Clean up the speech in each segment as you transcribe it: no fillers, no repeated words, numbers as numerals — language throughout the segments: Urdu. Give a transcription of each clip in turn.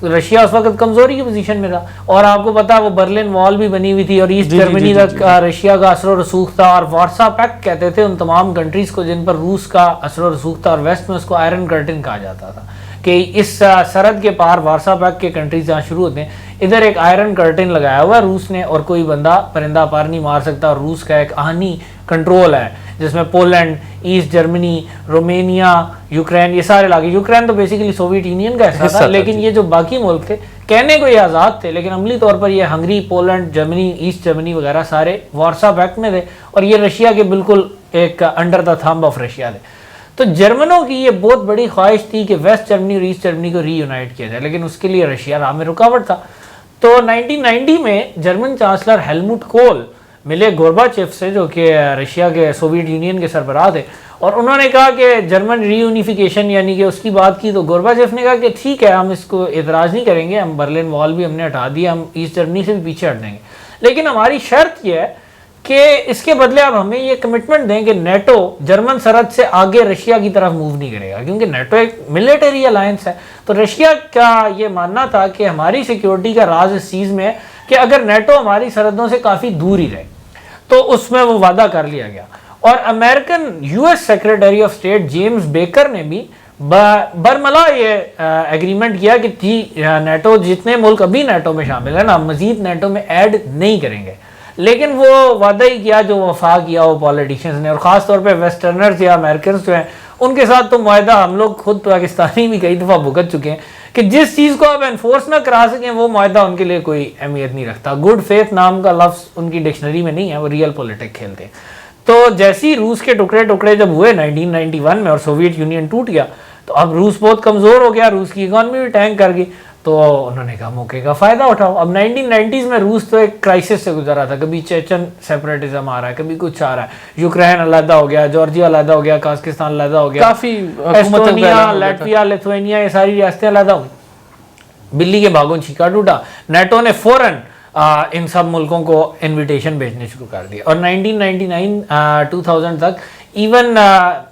تو رشیا اس وقت کمزوری کی پوزیشن میں تھا، اور آپ کو پتا وہ برلن وال بھی بنی ہوئی تھی، اور ایسٹ جرمنی تک رشیا کا اثر و رسوخ تھا، اور وارسا پیکٹ کہتے تھے ان تمام کنٹریز کو جن پر روس کا اثر و رسوخ تھا، اور ویسٹ میں اس کو آئرن کرٹن کہا جاتا تھا کہ اس سرحد کے پار وارسا پیکٹ کے کنٹریز جہاں شروع ہوتے ہیں ادھر ایک آئرن کرٹن لگایا ہوا ہے روس نے، اور کوئی بندہ پرندہ پار نہیں مار سکتا، اور روس کا ایک آہنی کنٹرول ہے جس میں Poland, East Germany, Romania, Ukraine, یہ سارے علاقے، یوکرین تو بیسیکلی سوویت یونین کا حصہ تھا، لیکن یہ جو باقی ملک تھے کہنے کو یہ آزاد تھے لیکن عملی طور پر یہ Hungary, Poland, Germany, East Germany وغیرہ سارے وارسا پیکٹ میں تھے، اور یہ رشیا کے بالکل ایک under the thumb of Russia تھے۔ تو جرمنوں کی یہ بہت بڑی خواہش تھی کہ ویسٹ جرمنی اور ایسٹ جرمنی کو ری یونائٹ کیا جائے، لیکن اس کے لیے رشیا راہ میں رکاوٹ تھا۔ تو 1990 میں جرمن چانسلر ہیلمٹ کول ملے گورباچیف سے جو کہ رشیا کے سوویت یونین کے سربراہ تھے، اور انہوں نے کہا کہ جرمن ری یونیفیکیشن یعنی کہ اس کی بات کی، تو گورباچیف نے کہا کہ ٹھیک ہے ہم اس کو اعتراض نہیں کریں گے، ہم برلن وال بھی ہم نے ہٹا دیا، ہم ایسٹ جرمنی سے بھی پیچھے ہٹ دیں گے، لیکن ہماری شرط یہ ہے کہ اس کے بدلے آپ ہمیں یہ کمٹمنٹ دیں کہ نیٹو جرمن سرحد سے آگے رشیا کی طرف موو نہیں کرے گا، کیونکہ نیٹو ایک ملٹری الائنس ہے۔ تو رشیا کا یہ ماننا تھا کہ ہماری سیکیورٹی کا راز اس چیز میں ہے کہ اگر نیٹو ہماری سرحدوں سے کافی دور ہی رہے، تو اس میں وہ وعدہ کر لیا گیا۔ اور American U S secretary of state James baker نے بھی برملا یہ ایگریمنٹ کیا کہ نیٹو جتنے ملک ابھی نیٹو میں شامل ہیں نا مزید نیٹو میں ایڈ نہیں کریں گے، لیکن وہ وعدہ ہی کیا جو وفا کیا وہ پالیٹیشنز نے، اور خاص طور پہ ویسٹرنرز یا امریکنز جو ہیں ان کے ساتھ تو معاہدہ ہم لوگ خود پاکستانی بھی کئی دفعہ بھگت چکے ہیں کہ جس چیز کو آپ انفورس نہ کرا سکیں وہ معاہدہ ان کے لیے کوئی اہمیت نہیں رکھتا۔ گڈ فیتھ نام کا لفظ ان کی ڈکشنری میں نہیں ہے، وہ ریئل پولیٹک کھیلتے ہیں۔ تو جیسی روس کے ٹکڑے جب ہوئے 1991 میں اور سوویت یونین ٹوٹ گیا تو اب روس بہت کمزور ہو گیا، روس کی اکانومی بھی ٹینک کر گئی، تو انہوں نے کہا موقع کا فائدہ اٹھاؤ۔ اب 1990s میں روس تو ایک کرائسس سے گزرا تھا، کبھی چیچن سیپریٹزم آ رہا ہے، کبھی کچھ آ رہا ہے، یوکرین علیحدہ ہو گیا، جارجیا علیحدہ ہو گیا، کازکستان علیحدہ ہو گیا، کافی ایسٹونیا، لیٹویا، لیتھوینیا، یہ ساری ریاستیں علیحدہ ہوئی، بلی کے بھاگوں چھینکا ٹوٹا۔ نیٹو نے فوراً ان سب ملکوں کو انویٹیشن بھیجنے شروع کر دیا، اور 1999-2000 تک ایون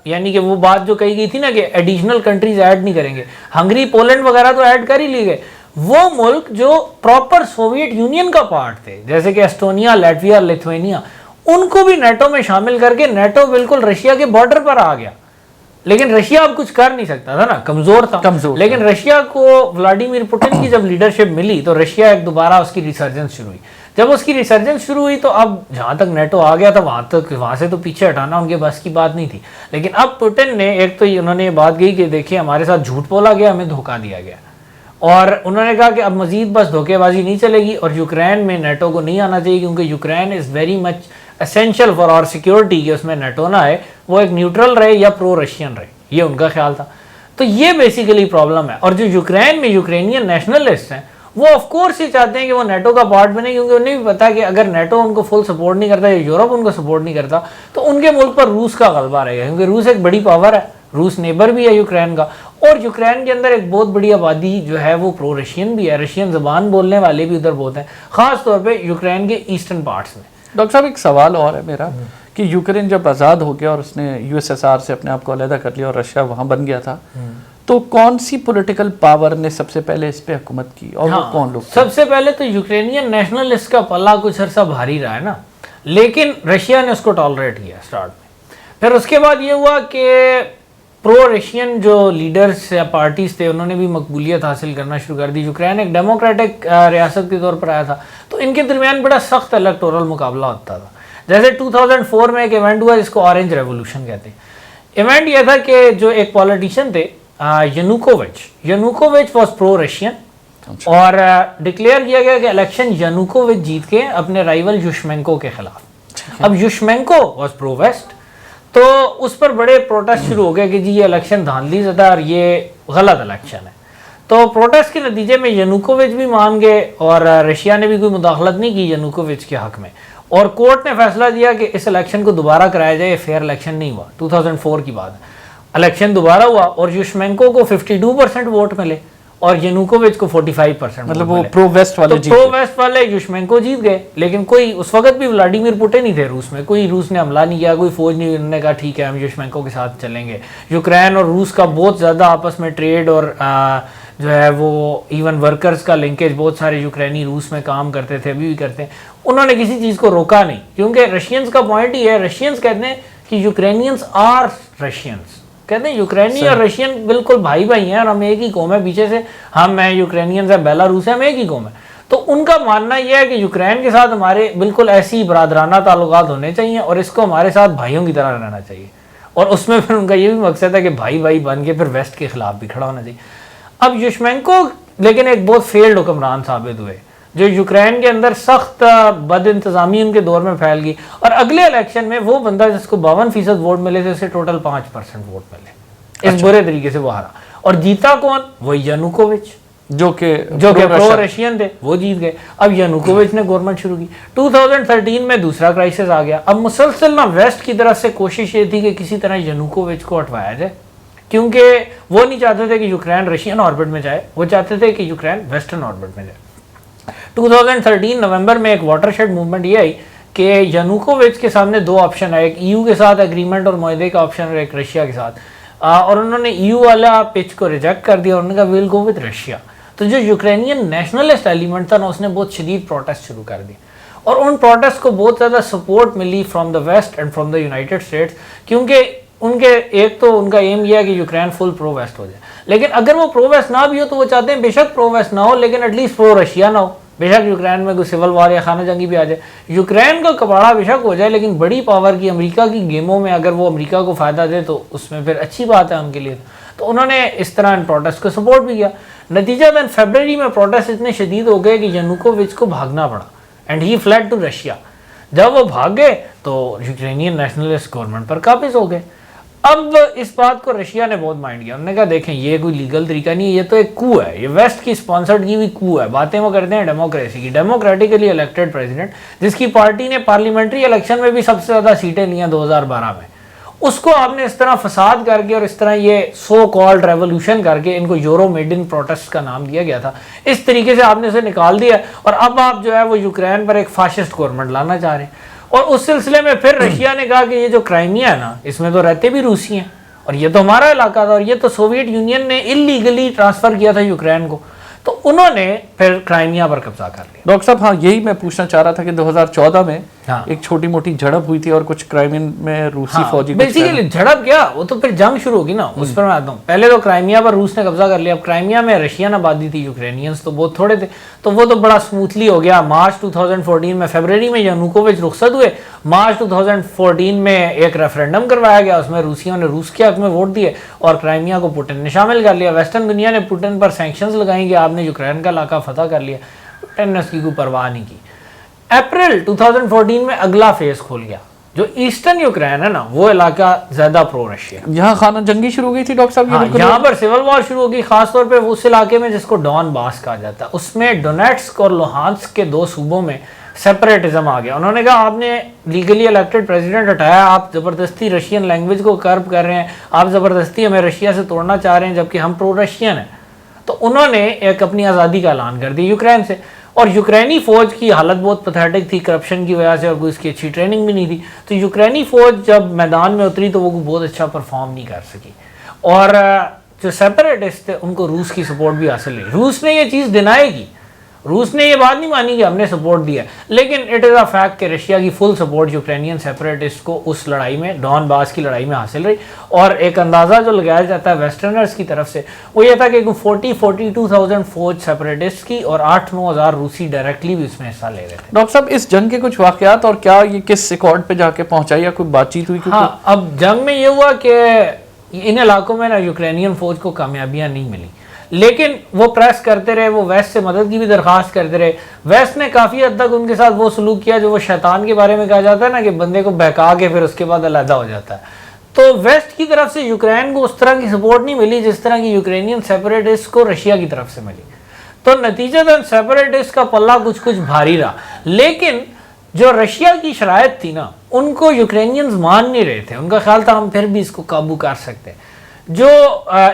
یعنی کہ وہ بات جو کہی گئی تھی نا کہ ایڈیشنل کنٹریز ایڈ نہیں کریں گے، ہنگری، پولینڈ وغیرہ تو ایڈ کر ہی لی گئے، وہ ملک جو پراپر سوویت یونین کا پارٹ تھے جیسے کہ ایسٹونیا، لیٹویا، لیتھوینیا، ان کو بھی نیٹو میں شامل کر کے نیٹو بالکل رشیا کے بارڈر پر آ گیا۔ لیکن رشیا اب کچھ کر نہیں سکتا تھا نا، کمزور تھا، لیکن رشیا کو ولادیمیر پوٹن کی جب لیڈرشپ ملی تو رشیا ایک دوبارہ اس کی ریسرجنس شروع ہوئی۔ جب اس کی ریسرجنس شروع ہوئی تو اب جہاں تک نیٹو آ گیا تھا وہاں سے تو پیچھے ہٹانا ان کے بس کی بات نہیں تھی، لیکن اب پوٹن نے ایک تو انہوں نے یہ بات کہی کہ دیکھیں ہمارے ساتھ جھوٹ بولا گیا، ہمیں دھوکہ دیا گیا، اور انہوں نے کہا کہ اب مزید بس دھوکے بازی نہیں چلے گی، اور یوکرین میں نیٹو کو نہیں آنا چاہیے کیونکہ Ukraine is very much essential for our security, کہ اس میں نیٹو نہ آئے، وہ ایک نیوٹرل رہے یا پرو رشین رہے، یہ ان کا خیال تھا۔ تو یہ بیسیکلی پرابلم ہے، اور جو یوکرین میں یوکرینین نیشنلسٹ ہیں وہ آف کورس یہ چاہتے ہیں کہ وہ نیٹو کا پارٹ بنے، کیونکہ انہیں بھی پتا کہ اگر نیٹو ان کو فل سپورٹ نہیں کرتا یا یورپ ان کو سپورٹ نہیں کرتا تو ان کے ملک پر روس کا غلبہ رہے گا، کیونکہ روس ایک بڑی پاور ہے، روس نیبر بھی ہے یوکرین کا، اور یوکرین کے اندر ایک بہت بڑی آبادی جو ہے وہ پرو رشین بھی ہے، رشین زبان بولنے والے بھی ادھر بہت ہیں، خاص طور پہ یوکرین کے ایسٹرن پارٹس میں۔ ڈاکٹر صاحب ایک سوال اور ہے میرا کہ یوکرین جب آزاد ہو گیا اور اس نے یو ایس ایس آر سے اپنے آپ کو علیحدہ کر لیا اور رشیا وہاں بن گیا تھا، تو کون سی پولیٹیکل پاور نے سب سے پہلے اس پہ حکومت کی اور وہ کون لوگ؟ سب سے پہلے تو یوکرینین نیشنلسٹ کا پلہ کچھ عرصہ بھاری رہا ہے نا، لیکن رشیا نے اس کو ٹالریٹ کیا سٹارٹ میں۔ پھر اس کے بعد یہ ہوا کہ پرو رشین جو لیڈرز یا پارٹیز تھے انہوں نے بھی مقبولیت حاصل کرنا شروع کر دی۔ یوکرین ایک ڈیموکریٹک ریاست کے طور پر آیا تھا تو ان کے درمیان بڑا سخت الیکٹورل مقابلہ ہوتا تھا۔ جیسے 2004 میں ایک ایونٹ ہوا جس کو آرنج ریولوشن کہتے ہیں۔ ایونٹ یہ تھا کہ جو ایک پولیٹیشین تھے ینوکووچ واز پرو رشین، اور ڈکلیئر کیا گیا کہ الیکشن ینوکووچ جیت کے اپنے رائیول یوشمینکو کے خلاف۔ اب یوشمینکو واز پرو ویسٹ، تو اس پر بڑے پروٹیسٹ شروع ہو گئے کہ جی یہ الیکشن دھاندلی زدہ اور یہ غلط الیکشن ہے۔ تو پروٹیسٹ کے نتیجے میں ینوکووچ بھی مان گئے اور رشیا نے بھی کوئی مداخلت نہیں کی ینوکووچ کے حق میں، اور کورٹ نے فیصلہ دیا کہ اس الیکشن کو دوبارہ کرایا جائے، یہ فیئر الیکشن نہیں ہوا۔ 2004 کی بات ہے، الیکشن دوبارہ ہوا اور یوشمینکو کو 52% ووٹ ملے اور ینوکووچ کو 45%، مطلب وہ پرو ویسٹ والے یوشمینکو جیت گئے، لیکن کوئی اس وقت بھی ولادیمیر پوٹن ہی تھے روس میں، کوئی روس نے حملہ نہیں کیا، کوئی فوج نہیں، انہوں نے کہا ٹھیک ہے ہم یوشمینکو کے ساتھ چلیں گے۔ یوکرین اور روس کا بہت زیادہ آپس میں ٹریڈ اور جو ہے وہ ایون ورکرز کا لنکیج بہت سارے یوکرینی روس میں کام کرتے تھے, ابھی بھی کرتے ہیں, انہوں نے کسی چیز کو روکا نہیں, کیونکہ رشینز کا پوائنٹ ہی ہے, رشینز کہتے ہیں کہ یوکرینینز آر رشینز, کہتے ہیں یوکرینی اور رشین بالکل بھائی بھائی ہیں اور ہم ایک ہی قوم ہے, پیچھے سے ہم ہیں یوکرینینز ہیں, بیلاروس ہے, ہم ایک ہی قوم ہے. تو ان کا ماننا یہ ہے کہ یوکرین کے ساتھ ہمارے بالکل ایسی برادرانہ تعلقات ہونے چاہیے اور اس کو ہمارے ساتھ بھائیوں کی طرح رہنا چاہیے, اور اس میں پھر ان کا یہ بھی مقصد ہے کہ بھائی بھائی بن کے پھر ویسٹ کے خلاف بھی کھڑا ہونا چاہیے. اب یوشمینکو لیکن ایک بہت فیلڈ حکمران ثابت ہوئے, جو یوکرین کے اندر سخت بد انتظامی ان کے دور میں پھیل گئی, اور اگلے الیکشن میں وہ بندہ جس کو 52% ووٹ ملے تھے اسے ٹوٹل 5% ووٹ ملے, اس برے طریقے سے وہ ہارا, اور جیتا کون؟ وہ یانوکووچ, جو کہ پرو رشین تھے, وہ جیت گئے. اب یانوکووچ نے گورنمنٹ شروع کی. 2013 میں دوسرا کرائسس آ گیا. اب مسلسل نہ ویسٹ کی طرف سے کوشش یہ تھی کہ کسی طرح یانوکووچ کو ہٹوایا جائے, کیونکہ وہ نہیں چاہتے تھے کہ یوکرین رشین آربٹ میں جائے, وہ چاہتے تھے کہ یوکرین ویسٹرن آربٹ میں جائے. 2013 نومبر میں ایک واٹر شیڈ موومنٹ یہ آئی کہ یانوکووچ کے سامنے دو آپشن ہے, ایک EU کے ساتھ اگریمنٹ اور معاہدے کا آپشن, اور ایک رشیا کے ساتھ, اور انہوں نے EU والا پچ کو ریجیکٹ کر دیا, انہوں نے کہا ویل گو وتھ رشیا. تو جو یوکرینین نیشنلسٹ ایلیمنٹ تھا نا, اس نے بہت شدید پروٹیسٹ شروع کر دی, اور ان پروٹیسٹ کو بہت زیادہ سپورٹ ملی from the West and from the United States, کیونکہ ان کے ایک تو ان کا ایم یہ ہے کہ یوکرین فل پرو ویسٹ ہو جائے, لیکن اگر وہ پرو ویسٹ نہ بھی ہو تو وہ چاہتے ہیں بے شک پرو ویسٹ نہ ہو لیکن ایٹ لیسٹ پرو رشیا نہ ہو, بے شک یوکرین میں کوئی سول وار یا خانہ جنگی بھی آ جائے, یوکرین کا کباڑا بے شک ہو جائے, لیکن بڑی پاور کی امریکہ کی گیموں میں اگر وہ امریکہ کو فائدہ دے تو اس میں پھر اچھی بات ہے ان کے لیے. تو انہوں نے اس طرح ان پروٹیسٹ کو سپورٹ بھی کیا. نتیجہ دن فیبرری میں پروٹیسٹ اتنے شدید ہو گئے کہ یانوکووچ کو بھاگنا پڑا, and he fled to Russia. جب وہ بھاگ گئے تو یوکرینین نیشنلسٹ گورنمنٹ پر قابض ہو گئے. اب اس بات کو رشیا نے بہت مائنڈ کیا, انہوں نے کہا دیکھیں یہ کوئی لیگل طریقہ نہیں ہے, یہ تو ایک کو ہے, یہ ویسٹ کی اسپانسرڈ کی ہوئی کو ہے. باتیں وہ کرتے ہیں ڈیموکریسی کی, ڈیموکریٹکلی الیکٹڈ پریزیڈنٹ جس کی پارٹی نے پارلیمنٹری الیکشن میں بھی سب سے زیادہ سیٹیں لی ہیں 2012 میں, اس کو آپ نے اس طرح فساد کر کے اور اس طرح یہ سو کالڈ ریولوشن کر کے, ان کو یورو میڈن پروٹیسٹ کا نام دیا گیا تھا, اس طریقے سے آپ نے اسے نکال دیا, اور اب آپ جو ہے وہ یوکرین پر ایک فاشسٹ گورنمنٹ لانا چاہ رہے ہیں. اور اس سلسلے میں پھر رشیا نے کہا کہ یہ جو کرائمیا ہے نا, اس میں تو رہتے بھی روسی ہیں, اور یہ تو ہمارا علاقہ تھا, اور یہ تو سوویت یونین نے انلیگلی ٹرانسفر کیا تھا یوکرین کو, تو انہوں نے پھر کرائمیا پر قبضہ کر لیا. ڈاکٹر صاحب, ہاں یہی میں پوچھنا چاہ رہا تھا کہ 2014 میں ایک چھوٹی موٹی جھڑپ ہوئی تھی اور کچھ کرائمین میں روسی فوجی, بیسیکلی جھڑپ کیا, وہ تو پھر جنگ شروع ہوگی نا, اس پر میں آتا ہوں. پہلے تو کرائمیا پر روس نے قبضہ کر لیا. اب کرائمیا میں رشین آبادی تھی, یوکرینینز تو بہت تھوڑے تھے, تو وہ تو بڑا سموتھلی ہو گیا. مارچ 2014 میں, فیبرری میں یانوکووچ رخصت ہوئے, مارچ 2014 میں ایک ریفرینڈم کروایا گیا, اس میں روسیوں نے روس کے حق میں ووٹ دیے اور کرائمیا کو پوٹن نے شامل کر لیا. ویسٹرن دنیا نے پوٹن پر سینکشنز لگائیں کہ آپ نے یوکرین کا علاقہ فتح کر لیا, پوٹن نے اس کی کوئی پرواہ نہیں کی. اپریل 2014 میں اگلا فیز کھول گیا, جو ایسٹرن یوکرین ہے نا, وہ علاقہ زیادہ پرو رشیا, یہاں خانہ جنگی شروع ہوئی تھی ڈاکٹر صاحب, یہاں پر سول وار شروع ہوگی, خاص طور پہ اس علاقے میں جس کو ڈون باس کہا جاتا ہے, اس میں ڈونیٹسک اور لوہانسک کے دو صوبوں میں سیپریٹزم آ گیا. انہوں نے کہا آپ نے لیگلی الیکٹڈ پریزیڈنٹ ہٹایا, آپ زبردستی رشین لینگویج کو کرب کر رہے ہیں, آپ زبردستی ہمیں رشیا سے توڑنا چاہ رہے ہیں جبکہ ہم پرو رشین ہیں. تو انہوں نے ایک اپنی آزادی کا اعلان کر دیا یوکرین سے, اور یوکرینی فوج کی حالت بہت پتھیٹک تھی کرپشن کی وجہ سے, اور کوئی اس کی اچھی ٹریننگ بھی نہیں تھی. تو یوکرینی فوج جب میدان میں اتری تو وہ بہت اچھا پرفارم نہیں کر سکی, اور جو سیپریٹسٹ تھے ان کو روس کی سپورٹ بھی حاصل نہیں. روس نے یہ چیز ڈینائی کی, روس نے یہ بات نہیں مانی کہ ہم نے سپورٹ دیا, لیکن اٹ از اے فیکٹ کہ رشیا کی فل سپورٹ یوکرینین سیپریٹسٹ کو اس لڑائی میں, ڈون باس کی لڑائی میں حاصل رہی. اور ایک اندازہ جو لگایا جاتا ہے ویسٹرنرز کی طرف سے وہ یہ تھا کہ 42,000 فوج سیپریٹسٹ کی اور 8-9 ہزار روسی ڈائریکٹلی بھی اس میں حصہ لے رہے تھے. ڈاکٹر صاحب, اس جنگ کے کچھ واقعات اور کیا یہ کس ریکارڈ پہ جا کے پہنچائی یا کوئی بات چیت ہوئی؟ ہاں, اب جنگ میں یہ ہوا کہ ان علاقوں میں نا یوکرینین فوج کو کامیابیاں نہیں ملی, لیکن وہ پریس کرتے رہے, وہ ویسٹ سے مدد کی بھی درخواست کرتے رہے. ویسٹ نے کافی حد تک ان کے ساتھ وہ سلوک کیا جو وہ شیطان کے بارے میں کہا جاتا ہے نا, کہ بندے کو بہکا کے پھر اس کے بعد علیحدہ ہو جاتا ہے. تو ویسٹ کی طرف سے یوکرین کو اس طرح کی سپورٹ نہیں ملی جس طرح کی یوکرینین سیپریٹسٹ کو رشیا کی طرف سے ملی. تو نتیجہ سیپریٹسٹ کا پلہ کچھ بھاری رہا, لیکن جو رشیا کی شرائط تھی نا ان کو یوکرینینز مان نہیں رہے تھے. ان کا خیال تھا ہم پھر بھی اس کو قابو کر سکتے ہیں. جو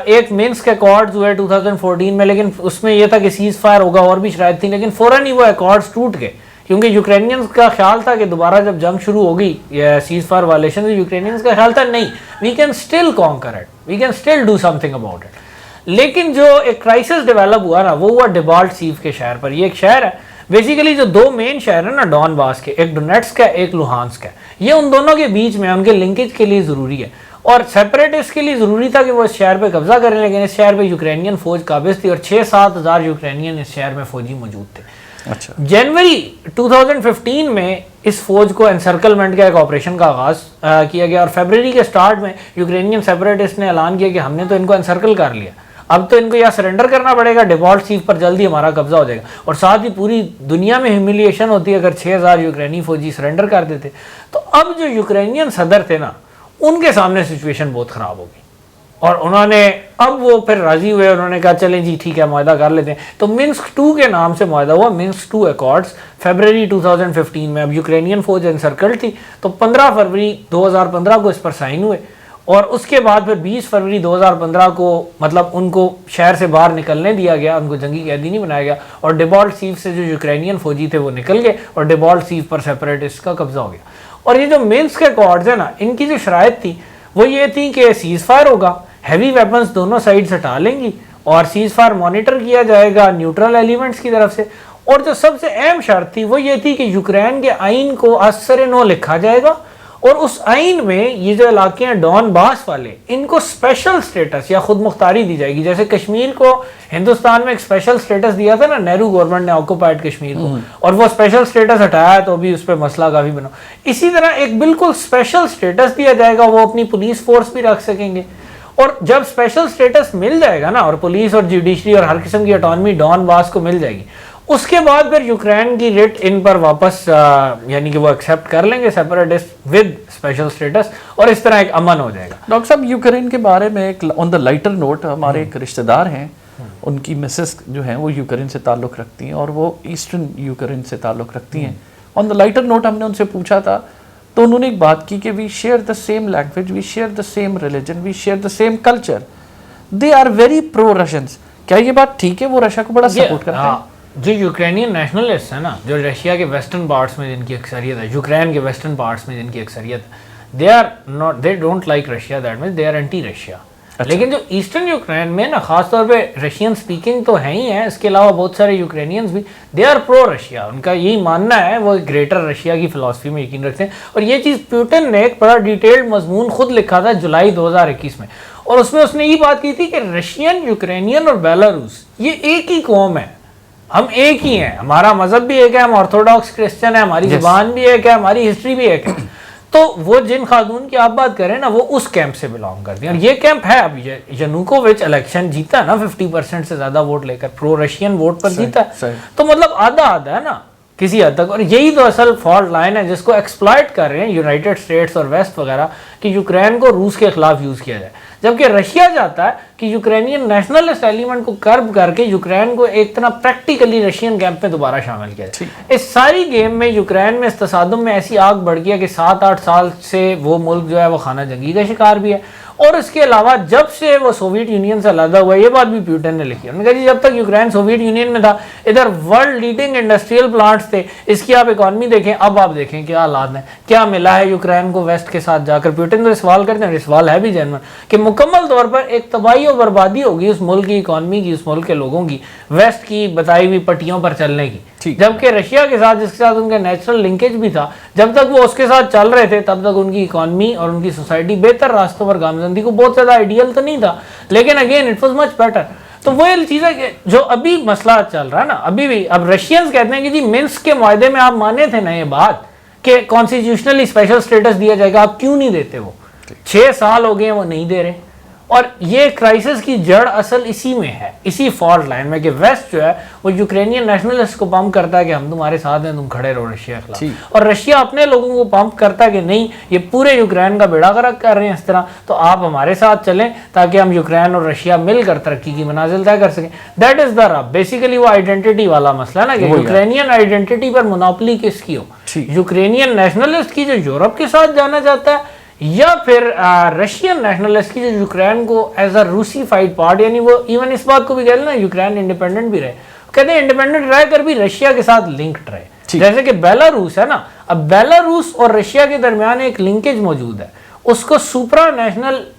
ایک مینسک ایکارڈز ہوئے 2014 میں, لیکن اس میں یہ تھا کہ سیز فائر ہوگا, اور بھی شرائط تھی, لیکن فوراً ہی وہ ایکارڈز ٹوٹ گئے, کیونکہ یوکرینینز کا خیال تھا کہ دوبارہ جب جنگ شروع ہوگی یا سیز فائر وائلیشن, یوکرینینز کا خیال تھا نہیں, we can still conquer it, we can still do something about it. لیکن جو ایک کرائسس ڈیولپ ہوا نا وہ ہوا ڈیبالٹ سیو کے شہر پر. یہ ایک شہر ہے بیسیکلی جو دو مین شہر ہیں نا ڈون باس کے, ایک ڈونیٹسک ہے ایک لوہانسک ہے, یہ ان دونوں کے بیچ میں ان کے لنکیج کے لیے ضروری ہے, اور سیپریٹسٹ کے لیے ضروری تھا کہ وہ اس شہر پہ قبضہ کریں, لیکن اس شہر پہ یوکرینین فوج قابض تھی اور 6-7 ہزار یوکرینین اس شہر میں فوجی موجود تھے. اچھا, جنوری 2015 میں اس فوج کو انسرکلمنٹ کا ایک آپریشن کا آغاز کیا گیا, اور فیبرری کے سٹارٹ میں یوکرینین سیپریٹسٹ نے اعلان کیا کہ ہم نے تو ان کو انسرکل کر لیا, اب تو ان کو یا سرنڈر کرنا پڑے گا, ڈیبالٹ سیو پر جلدی ہمارا قبضہ ہو جائے گا. اور ساتھ ہی پوری دنیا میں ہیوملیشن ہوتی ہے اگر 6000 یوکرینی فوجی سرنڈر کر دیتے. تو اب جو یوکرینین صدر تھے نا ان کے سامنے سچویشن بہت خراب ہوگی, اور انہوں نے اب وہ پھر راضی ہوئے, انہوں نے کہا چلیں جی ٹھیک ہے معاہدہ کر لیتے ہیں. تو منسک 2 کے نام سے معاہدہ ہوا, منسک 2 ایکارڈز, فیبرری 2015 میں. اب یوکرینین فوج انسرکل تھی تو 15 فروری 2015 کو اس پر سائن ہوئے, اور اس کے بعد پھر 20 فروری 2015 کو مطلب ان کو شہر سے باہر نکلنے دیا گیا, ان کو جنگی قیدی نہیں بنایا گیا, اور ڈیبالٹ سیو سے جو یوکرینین فوجی تھے وہ نکل گئے اور ڈیبالٹ سیو پر سیپریٹسٹ کا قبضہ ہو گیا. اور یہ جو منسک ایکارڈز ہیں نا ان کی جو شرائط تھی وہ یہ تھی کہ سیز فائر ہوگا, ہیوی ویپنز دونوں سائڈ ہٹا لیں گی, اور سیز فائر مانیٹر کیا جائے گا نیوٹرل ایلیمنٹس کی طرف سے. اور جو سب سے اہم شرط تھی وہ یہ تھی کہ یوکرین کے آئین کو اثر نو لکھا جائے گا, اور اس آئین میں یہ جو علاقے ہیں ڈون باس والے ان کو اسپیشل سٹیٹس یا خود مختاری دی جائے گی. جیسے کشمیر کو ہندوستان میں ایک اسپیشل سٹیٹس دیا تھا نا نہرو گورنمنٹ نے آکوپائڈ کشمیر کو, اور وہ اسپیشل سٹیٹس ہٹایا تو ابھی اس پہ مسئلہ کافی بنا. اسی طرح ایک بالکل اسپیشل سٹیٹس دیا جائے گا, وہ اپنی پولیس فورس بھی رکھ سکیں گے, اور جب اسپیشل سٹیٹس مل جائے گا نا اور پولیس اور جوڈیشری اور ہر قسم کی اٹانومی ڈون باس کو مل جائے گی, اس کے بعد پھر یوکرین کی ریٹ ان پر واپس یعنی کہ وہ ایکسیپٹ کر لیں گے سیپریٹسٹ ود اسپیشل سٹیٹس, اور اس طرح ایک امن ہو جائے گا. ڈاکٹر صاحب یوکرین کے بارے میں ایک آن دا لائٹر نوٹ, ہمارے ایک رشتہ دار ہیں, ان کی مسز جو ہیں وہ یوکرین سے تعلق رکھتی ہیں اور وہ ایسٹرن یوکرین سے تعلق رکھتی ہیں. آن دا لائٹر نوٹ ہم نے ان سے پوچھا تھا تو انہوں نے ایک بات کی کہ we share the same language, we share the same religion, we share the same culture, they are very pro Russians. کیا یہ بات ٹھیک ہے, وہ رشیا کو بڑا سپورٹ کرتے ہیں؟ جو یوکرینین نیشنلسٹ ہیں نا, جو رشیا کے ویسٹرن پارٹس میں جن کی اکثریت ہے, یوکرین کے ویسٹرن پارٹس میں جن کی اکثریت ہے, they are not, they don't like Russia, that means they are anti Russia. لیکن جو ایسٹرن یوکرین میں نا خاص طور پہ رشین سپیکنگ تو ہیں ہی ہیں, اس کے علاوہ بہت سارے یوکرینینز بھی دے آر پرو رشیا. ان کا یہی ماننا ہے, وہ گریٹر رشیا کی فلسفی میں یقین رکھتے ہیں. اور یہ چیز پیوٹن نے ایک بڑا ڈیٹیلڈ مضمون خود لکھا تھا جولائی 2021 میں, اور اس میں اس نے یہ بات کی تھی کہ رشین, یوکرینین اور بیلاروس یہ ایک ہی قوم ہے, ہم ایک ہی ہیں, ہمارا مذہب بھی ایک ہے, ہم آرتھوڈاکس کرسچن ہیں, ہماری زبان بھی ایک ہے, ہماری ہسٹری بھی ایک ہے. تو وہ جن خاتون کی آپ بات کریں نا وہ اس کیمپ سے بلانگ کرتی ہیں, اور یہ کیمپ ہے. اب ینوکووچ الیکشن جیتا ہے نا 50% سے زیادہ ووٹ لے کر, پرو رشین ووٹ پر جیتا ہے, تو مطلب آدھا ہے نا کسی حد تک. اور یہی تو اصل فالٹ لائن ہے جس کو ایکسپلائٹ کر رہے ہیں یونائٹڈ اسٹیٹس اور ویسٹ وغیرہ, کہ یوکرین کو روس کے خلاف یوز کیا جائے, جبکہ رشیا چاہتا ہے کہ یوکرینین نیشنلسٹ ایلیمنٹ کو کرب کر کے یوکرین کو ایک طرح پریکٹیکلی رشین کیمپ میں دوبارہ شامل کیا جائے. اس ساری گیم میں یوکرین میں اس تصادم میں ایسی آگ بڑھ گیا کہ 7-8 سال سے وہ ملک جو ہے وہ خانہ جنگی کا شکار بھی ہے. اور اس کے علاوہ جب سے وہ سوویت یونین سے علیحدہ ہوا, یہ بات بھی پیوٹن نے لکھی, انہوں نے کہا جی جب تک یوکرین سوویت یونین میں تھا ادھر ورلڈ لیڈنگ انڈسٹریل پلانٹس تھے, اس کی آپ اکانومی دیکھیں, اب آپ دیکھیں کیا حالات ہیں, کیا ملا ہے یوکرین کو ویسٹ کے ساتھ جا کر. پیوٹن تو سوال کرتے ہیں, سوال ہے بھی جینوئن, کہ مکمل طور پر ایک تباہی اور بربادی ہوگی اس ملک کی اکانومی کی, اس ملک کے لوگوں کی, ویسٹ کی بتائی ہوئی پٹیوں پر چلنے کی. جبکہ رشیا کے ساتھ, جس کے ساتھ ان کا نیچرل لنکیج بھی تھا, جب تک وہ اس کے ساتھ چل رہے تھے تب تک ان کی اکانومی اور ان کی سوسائٹی بہتر راستوں پر گامزندگی کو, بہت زیادہ آئیڈیل تو نہیں تھا لیکن again it was much better. تو وہ چیز ہے کہ جو ابھی مسئلہ چل رہا ہے نا ابھی بھی, اب رشینز کہتے ہیں کہ جی منسک کے معاہدے میں آپ مانے تھے نا یہ بات کہ کانسٹیٹیوشنلی اسپیشل سٹیٹس دیا جائے گا, آپ کیوں نہیں دیتے؟ وہ 6 سال ہو گئے ہیں وہ نہیں دے رہے. اور یہ کرائسس کی جڑ اصل اسی میں ہے, اسی فالٹ لائن میں, کہ ویسٹ جو ہے وہ یوکرینین نیشنلسٹ کو پمپ کرتا ہے کہ ہم تمہارے ساتھ ہیں, تم کھڑے رہو رشیا کے خلاف, اور رشیا اپنے لوگوں کو پمپ کرتا ہے کہ نہیں یہ پورے یوکرین کا بیڑا غرق کر رہے ہیں اس طرح, تو آپ ہمارے ساتھ چلیں تاکہ ہم یوکرین اور رشیا مل کر ترقی کی منازل طے کر سکیں. دیٹ از دا رب. بیسیکلی وہ آئیڈینٹی والا مسئلہ ہے نا, کہ یوکرینین آئیڈینٹی پر منوپلی کس کی ہو, یوکرینین نیشنلسٹ کی جو یورپ کے ساتھ جانا چاہتا ہے, یا پھر رشین نیشنلسٹ کی جو یوکرین کو ایز اے روسی فائڈ پارٹ, یعنی وہ ایون اس بات کو بھی کہہ لیں نا یوکرین انڈیپینڈنٹ بھی رہے, کہتے ہیں انڈیپینڈنٹ رہ کر بھی رشیا کے ساتھ لنکڈ رہے. جیسے کہ بیلاروس ہے نا, اب بیلاروس اور رشیا کے درمیان ایک لنکیج موجود ہے, اس کو سپرا نیشنل